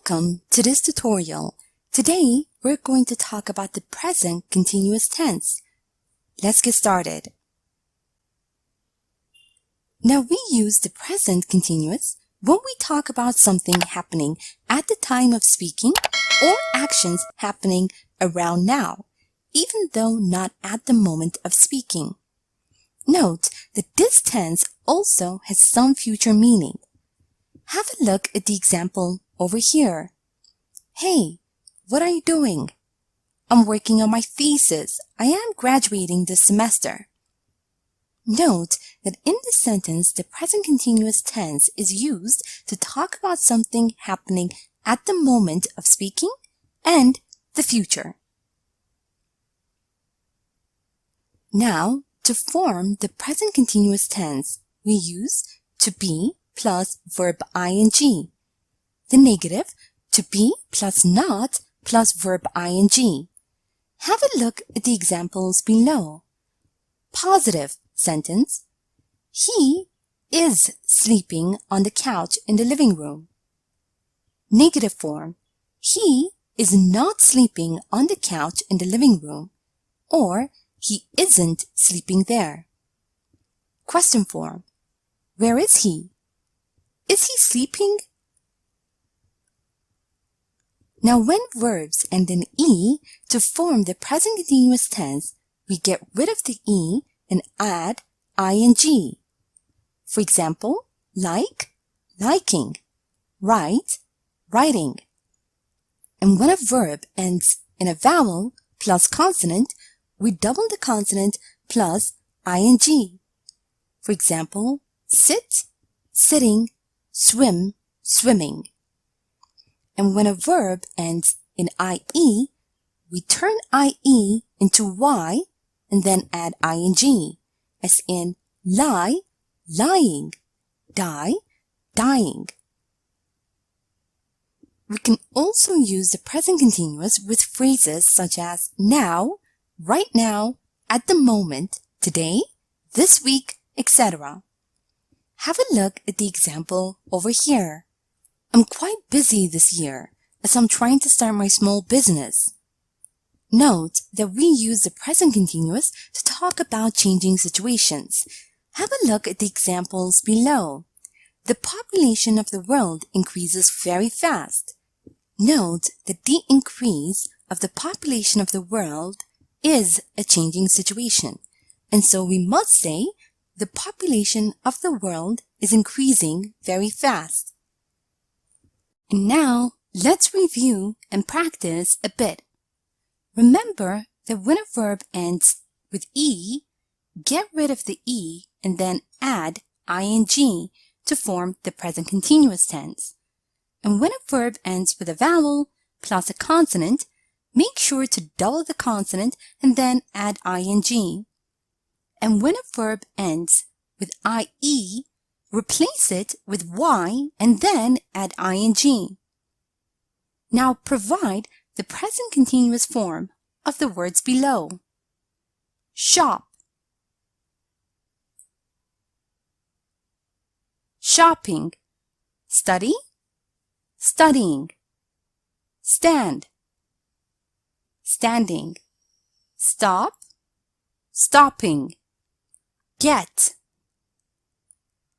Welcome to this tutorial. Today, we're going to talk about the present continuous tense. Let's get started. Now, we use the present continuous when we talk about something happening at the time of speaking or actions happening around now, even though not at the moment of speaking. Note that this tense also has some future meaning. Have a look at the example over here. Hey, what are you doing? I'm working on my thesis. I am graduating this semester. Note that in this sentence, the present continuous tense is used to talk about something happening at the moment of speaking and the future. Now, to form the present continuous tense, we use to be plus verb ing. The negative, to be plus not plus verb ing. Have a look at the examples below. Positive sentence. He is sleeping on the couch in the living room. Negative form. He is not sleeping on the couch in the living room, or he isn't sleeping there. Question form. Where is he? Is he sleeping? Now, when verbs end in E to form the present continuous tense, we get rid of the E and add ing. For example, like, liking, write, writing. And when a verb ends in a vowel plus consonant, we double the consonant plus ing. For example, sit, sitting, swim, swimming. And when a verb ends in ie, we turn ie into y and then add ing, as in lie, lying, die, dying. We can also use the present continuous with phrases such as now, right now, at the moment, today, this week, etc. Have a look at the example over here. I'm quite busy this year as I'm trying to start my small business. Note that we use the present continuous to talk about changing situations. Have a look at the examples below. The population of the world increases very fast. Note that the increase of the population of the world is a changing situation, and so we must say the population of the world is increasing very fast. And now, let's review and practice a bit. Remember that when a verb ends with E, get rid of the E and then add ing to form the present continuous tense. And when a verb ends with a vowel plus a consonant, make sure to double the consonant and then add ing. And when a verb ends with ie, replace it with y and then add ing. Now provide the present continuous form of the words below. Shop, shopping, study, studying, stand, standing, stop, stopping, get,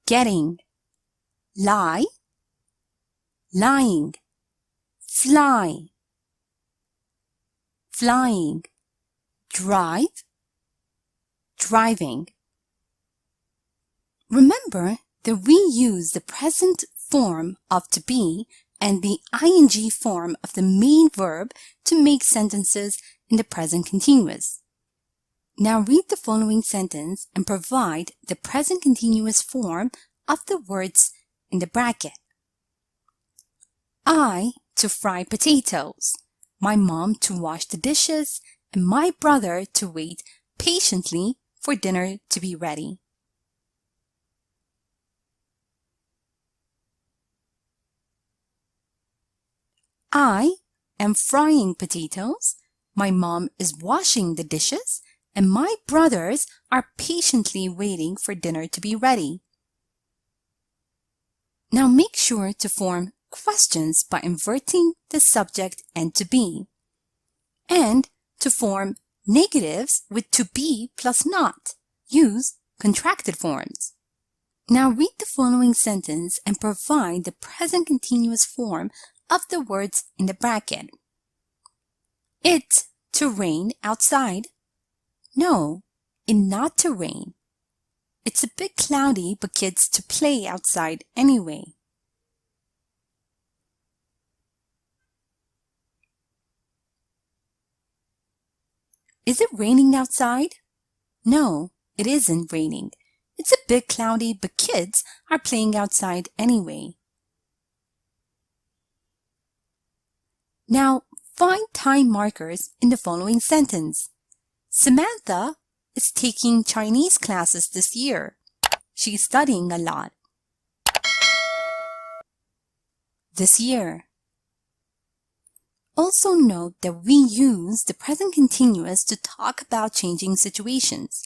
getting, lie, lying, fly, flying, drive, driving. Remember that we use the present form of to be and the ing form of the main verb to make sentences in the present continuous. Now read the following sentence and provide the present continuous form of the words in the bracket. I to fry potatoes, my mom to wash the dishes, and my brother to wait patiently for dinner to be ready. I am frying potatoes, my mom is washing the dishes, and my brothers are patiently waiting for dinner to be ready. Now make sure to form questions by inverting the subject and to be, and to form negatives with to be plus not. Use contracted forms. Now read the following sentence and provide the present continuous form of the words in the bracket. It to rain outside. No, it not to rain. It's a bit cloudy, but kids to play outside anyway. Is it raining outside? No, it isn't raining. It's a bit cloudy, but kids are playing outside anyway. Now, find time markers in the following sentence. Samantha is taking Chinese classes this year. She's studying a lot. This year. Also note that we use the present continuous to talk about changing situations.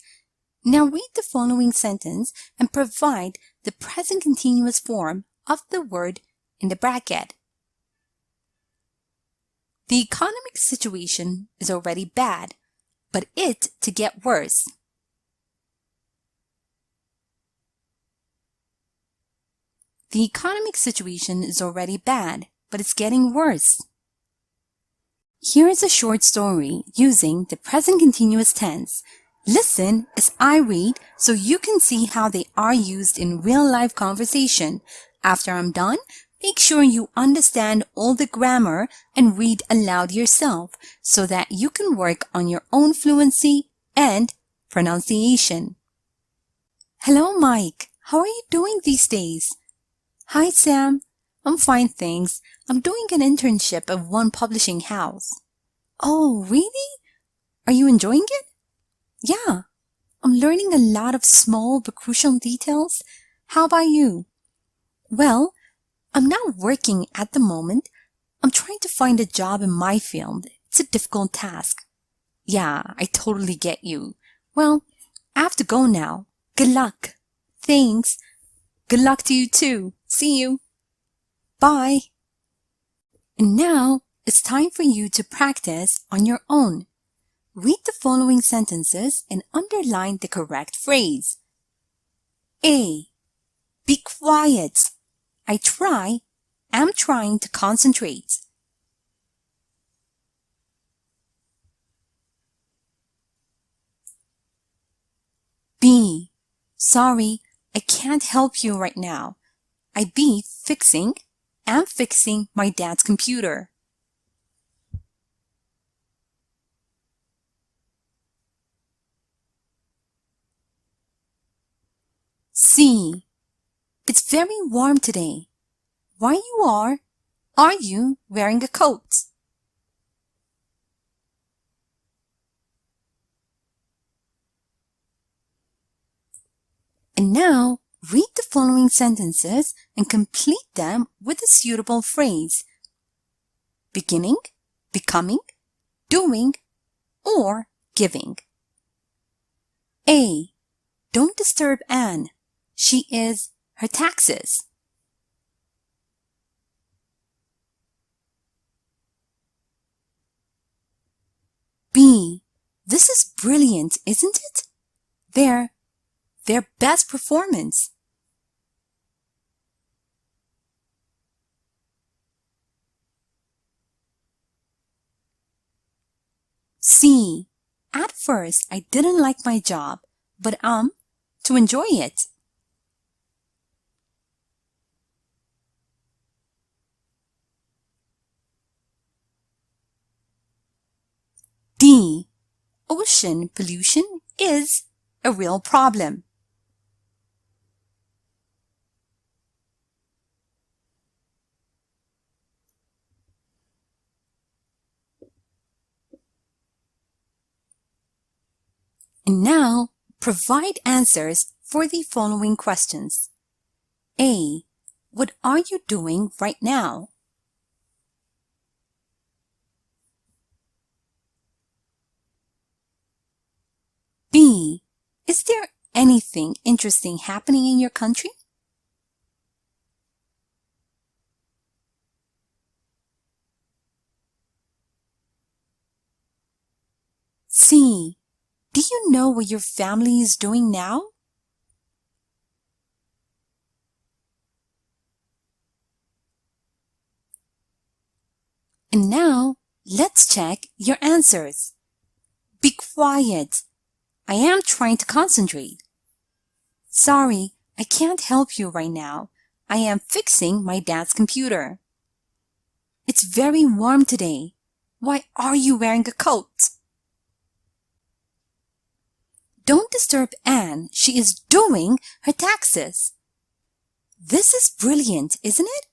Now read the following sentence and provide the present continuous form of the word in the bracket. The economic situation is already bad, but it to get worse. The economic situation is already bad, but it's getting worse. Here is a short story using the present continuous tense. Listen as I read so you can see how they are used in real-life conversation. After I'm done, make sure you understand all the grammar and read aloud yourself so that you can work on your own fluency and pronunciation. Hello, Mike. How are you doing these days? Hi, Sam. I'm fine, thanks. I'm doing an internship at one publishing house. Oh, really? Are you enjoying it? Yeah, I'm learning a lot of small but crucial details. How about you? Well, I'm not working at the moment. I'm trying to find a job in my field. It's a difficult task. Yeah, I totally get you. Well, I have to go now. Good luck. Thanks. Good luck to you too. See you. Bye. And now it's time for you to practice on your own. Read the following sentences and underline the correct phrase. A. Be quiet. am trying to concentrate. B. Sorry, I can't help you right now. am fixing my dad's computer. C. It's very warm today. Why are you wearing a coat? And now, read the following sentences and complete them with a suitable phrase. Beginning, becoming, doing, or giving. A. Don't disturb Anne. She is her taxes. B. This is brilliant, isn't it? Their best performance. C. At first, I didn't like my job, but to enjoy it. D. Ocean pollution is a real problem. And now, provide answers for the following questions. A. What are you doing right now? B. Is there anything interesting happening in your country? C. Do you know what your family is doing now? And now, let's check your answers. Be quiet. I am trying to concentrate. Sorry, I can't help you right now. I am fixing my dad's computer. It's very warm today. Why are you wearing a coat? Don't disturb Anne. She is doing her taxes. This is brilliant, isn't it?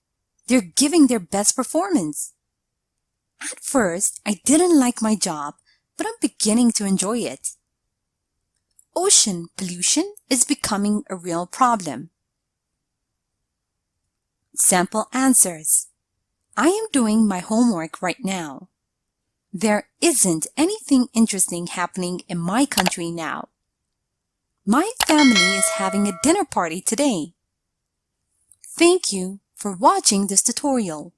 They're giving their best performance. At first, I didn't like my job, but I'm beginning to enjoy it. Ocean pollution is becoming a real problem. Sample answers. I am doing my homework right now. There isn't anything interesting happening in my country now. My family is having a dinner party today. Thank you for watching this tutorial.